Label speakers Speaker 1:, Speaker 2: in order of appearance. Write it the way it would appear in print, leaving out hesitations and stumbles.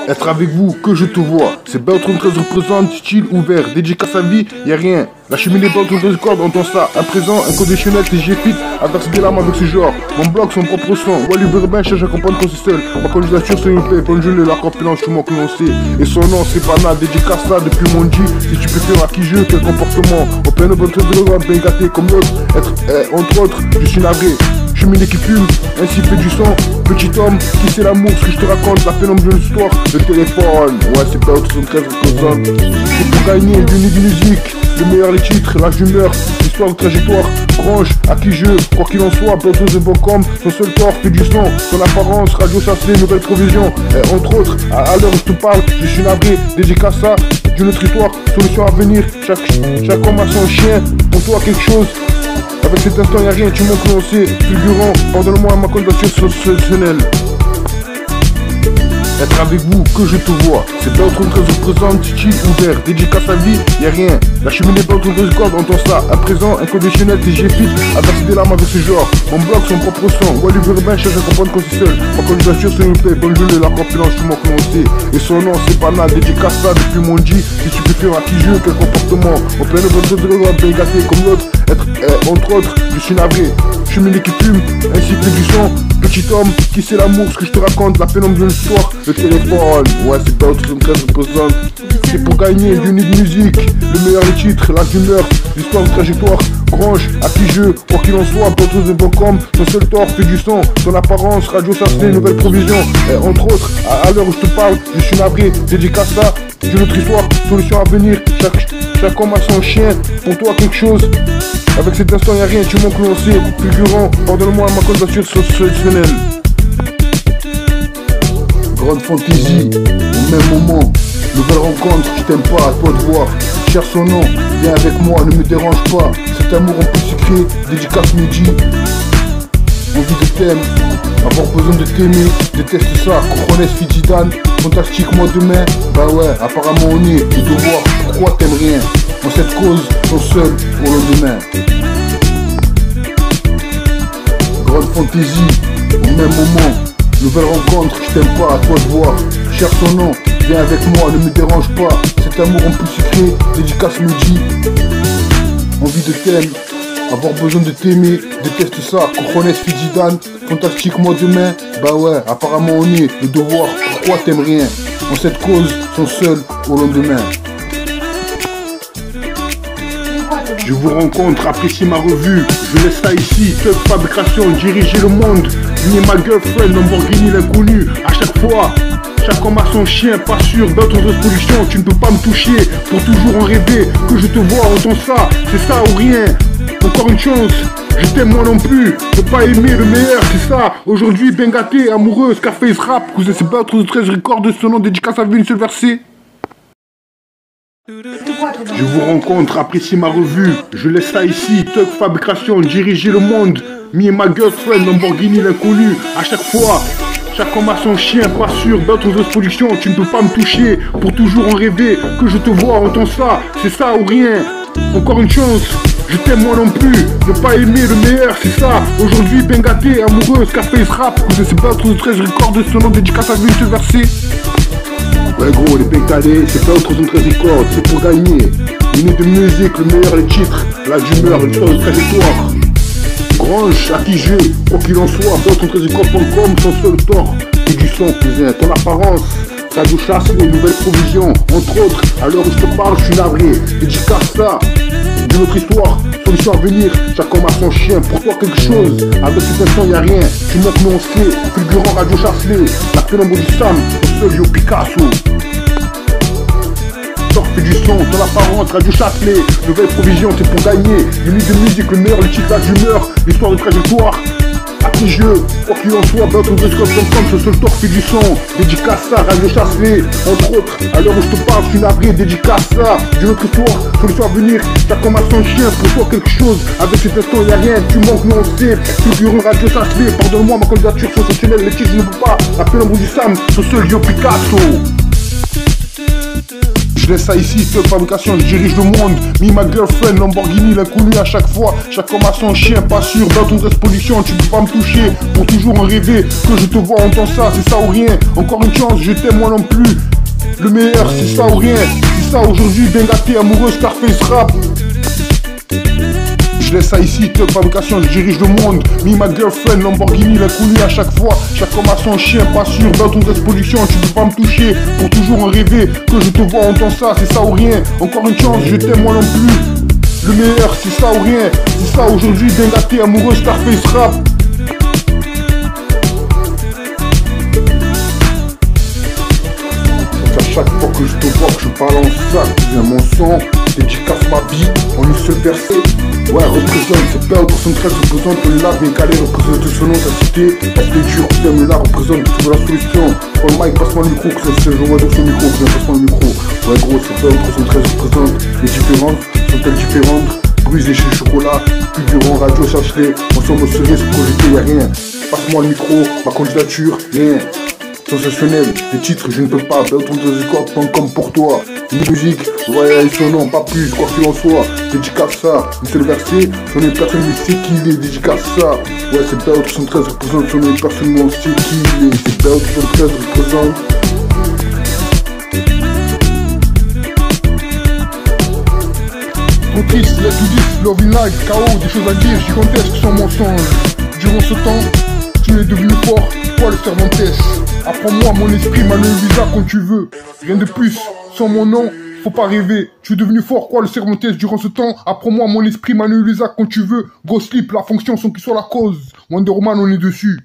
Speaker 1: Être avec vous, que je te vois. C'est Beltron 13 représente, style ouvert, dédicace à vie, y'a rien. La cheminée Beltron 13 cordes, entend ça. À présent, inconditionnel, TG Fit, adverse des lames avec ce genre. Mon blog, son propre son. Wally Urbain cherche à comprendre qu'on c'est seul. Ma candidature, s'il vous plaît, bonne gelée, la compilance, tout le monde que l'on sait. Et son nom, c'est banal, dédicace ça depuis mon G. Si tu préfères à qui je, quel comportement. Au plein de bonne de l'eau, bien gâté comme l'autre. Être, entre autres, je suis navré. Cheminée qui fume, ainsi fait du son. Petit homme, qui c'est l'amour, ce que je te raconte, la pénombre de l'histoire. Le téléphone, ouais c'est pas 73 représente. C'est pour gagner du nid de musique. Le meilleur les titres, l'âge d'humeur, l'histoire de trajectoire. Branche, à qui je, quoi qu'il en soit, Beltron de Bocom. Son seul tort, fait du son, son apparence, radio chassée, nouvelle provision. Et entre autres, à l'heure où je te parle, je suis navré, dédicace ça. D'une autre histoire, solution à venir. Chaque homme a son chien, pour toi quelque chose. Avec cet instant y'a rien, tu m'as prononcé. Fulgurant, pardonne-moi ma candidature sociale. Être avec vous, que je te vois. C'est Beltron 13 représente, style ouvert, dédicace à vie, y'a rien. La cheminée Beltron 13 cordes, entend ça. À présent, inconditionnel, TG Fit, adverse des lames avec ce genre. Mon blog, son propre son. Wally Urbain cherche à comprendre qu'on c'est seul. Ma candidature, s'il vous plaît, bonne gelée, la compilance, tout le monde prononcé. Et son nom, c'est banal, dédicace ça depuis mon G. Si tu préfères à qui je, quel comportement. En plein de bonne de l'eau, bien gâté comme l'autre. Être, entre autres, je suis navré. Cheminée qui fume, ainsi fait du son. Petit homme, qui c'est l'amour, ce que je te raconte, la pénombre de l'histoire. Le téléphone, ouais c'est Beltron 13 représente. C'est pour gagner du nid de musique. Le meilleur les titres, l'âge d'humeur, l'histoire de trajectoire. Grange, à qui je, quoi qu'il en soit, Beltron de Bocom. Son seul tort, fait du son, son apparence, radio chassée, nouvelle provision. Et entre autres, à l'heure où je te parle, je suis navré, dédicace ça. D'une autre histoire, solution à venir. Chaque homme a son chien, pour toi quelque chose. Avec cet instant y'a rien, tu m'as cloncé. Fulgurant, pardonne-moi ma candidature sociale. Grande fantaisie, au même moment. Nouvelle rencontre, je t'aime pas, à toi de voir. Cherche son nom, viens avec moi, ne me dérange pas. Cet amour un peu secret, dédicace midi. Envie de t'aimer, avoir besoin de t'aimer. Déteste ça, cojones Fidjidan. Fantastique moi demain, bah ouais, apparemment on est de devoir. Pourquoi t'aimes rien? En cette cause, sont seuls pour le lendemain. Grande fantaisie, au même moment. Nouvelle rencontre, je t'aime pas, à toi de voir. Cherche son nom, viens avec moi, ne me dérange pas. Cet amour en plus secret, dédicace midi. Envie de t'aimer, avoir besoin de t'aimer. Déteste ça, cojones Fidjidan. Fantastique moi demain, bah ouais, apparemment on est le devoir. Pourquoi t'aimes rien? En cette cause, sont seuls au lendemain. Je vous rencontre, appréciez ma revue. Je laisse ça ici, Thug Fabrication, diriger le monde. Ni ma girlfriend, Lamborghini l'inconnu. À chaque fois, chaque homme a son chien, pas sûr, Beltron de pollution. Tu ne peux pas me toucher, pour toujours en rêver. Que je te vois, entends ça, c'est ça ou rien. Encore une chance, je t'aime moi non plus. Ne pas aimer le meilleur, c'est ça. Aujourd'hui, bien gâté, amoureux, Scarface rap. Vous êtes Beltron de 13 records de ce nom, dédicace à vie, une seule versée. Je vous rencontre, appréciez ma revue. Je laisse ça ici, Thug Fabrication, diriger le monde. Me and my girlfriend, Lamborghini l'inconnu. À chaque fois, chaque homme a son chien, pas sûr, Beltron de pollution. Tu ne peux pas me toucher, pour toujours en rêver. Que je te vois, entends ça, c'est ça ou rien. Encore une chance, je t'aime moi non plus. Ne pas aimer le meilleur, c'est ça. Aujourd'hui, bien gâté, amoureux, Scarface rap. Vous êtes Beltron de 13 records de ce nom, dédicace à vie, une seule versée. Ouais gros, les pécalés, c'est pas autre 13 records, c'est pour gagner. Une de musique, le meilleur les titres, la d'humeur, l'histoire de trajectoire. Grange, à qui je, quoi qu'il en soit, Beltron 13 records.com, son seul tort. Et du son, cousin, ton apparence, radio chasse, les nouvelles provisions. Entre autres, à l'heure où je te parle, je suis navré. Dédicace ça, d'une autre histoire, solution à venir. Chaque homme a son chien, pour toi quelque chose. Avec cet instant y'a rien, tu montres non c'est. Fulgurant, radio chasse-les, la pénombre du Sam, le seul Yo Picasso. Fait du son, ton apparence, radio chasse-les. Nouvelle provision, c'est pour gagner. Une nuit de musique, le meilleur, le titre, l'âge d'humeur, l'histoire de trajectoire. À qui je, quoi qu'il en soit, Beltron.com, ce seul tort fait du son. Dédicace ça, radio chasse-les. Entre autres, à l'heure où je te parle, je suis navré. Dédicace ça, d'une autre histoire, solution à venir. Chaque homme a son chien, pour toi quelque chose. Avec cet instant, y'a rien, tu manques, non c'est. Fulgurant, radio chasse-les. Pardonne-moi ma candidature sociale, les titres, je ne peux pas. La pénombre du Sam, ce seul Yo Picasso. Je laisse ça ici, seule fabrication, je dirige le monde. Me, ma girlfriend, Lamborghini, l'inconnu à chaque fois. Chaque homme a son chien, pas sûr. Dans ton dress pollution, tu peux pas me toucher. Pour toujours en rêver, que je te vois, entends ça, c'est ça ou rien. Encore une chance, je t'aime moi non plus. Le meilleur, c'est ça ou rien. C'est ça aujourd'hui, bien gâté, amoureux, Scarface rap. Je laisse ça ici, top fabrication, je dirige le monde. Me, ma girlfriend, Lamborghini, l'inconnu à chaque fois. Chaque homme a son chien, pas sûr. Dans ton dress pollution, tu peux pas me toucher. Pour toujours en rêver, que je te vois, entends ça, c'est ça ou rien. Encore une chance, je t'aime moi non plus. Le meilleur, c'est ça ou rien. C'est ça aujourd'hui, bien gâté, amoureux, Scarface rap. Chaque fois que je te vois, que je parle en sac, tu viens mon sang, dédicace ma vie en une seule verset. Ouais, représente, c'est pas 73, représente le lac, bien calé, représente son nom, sa cité. Est-ce que dur, t'aimes là, représente, tu veux la solution. Prends le mic, passe-moi le micro, que c'est je vois dans son micro, passe-moi le micro. Ouais, gros, c'est pas 73, représente les différentes, sont-elles différentes? Brisé chez Chocolat, plus durant radio, cherche-les, ensemble au cerise, projeté, y'a rien. Passe-moi le micro, ma candidature, rien. Sensationnel, les titres je ne peux pas, beltonderecord.com pour toi. Une musique, ouais, son nom, pas plus, quoi qu'il en soit. Dédicace ça, une seule verset, j'en ai personne mais c'est qui il est, dédicace ça. Ouais, c'est Bell 73 représente, j'en ai personnellement c'est qui il est, c'est Bell 73 représente. Trop triste, let's do this, love in life, KO, des choses à dire, gigantesques sans mensonge. Durant ce temps, tu es devenu fort, toi le Cervantes. Apprends-moi mon esprit, Manuel Visa quand tu veux. Rien de plus, sans mon nom, faut pas rêver. Tu es devenu fort, quoi le Cervantes durant ce temps. Apprends-moi mon esprit, Manuel Visa quand tu veux. Go slip, la fonction sans qu'il soit la cause. Wonder Woman, on est dessus.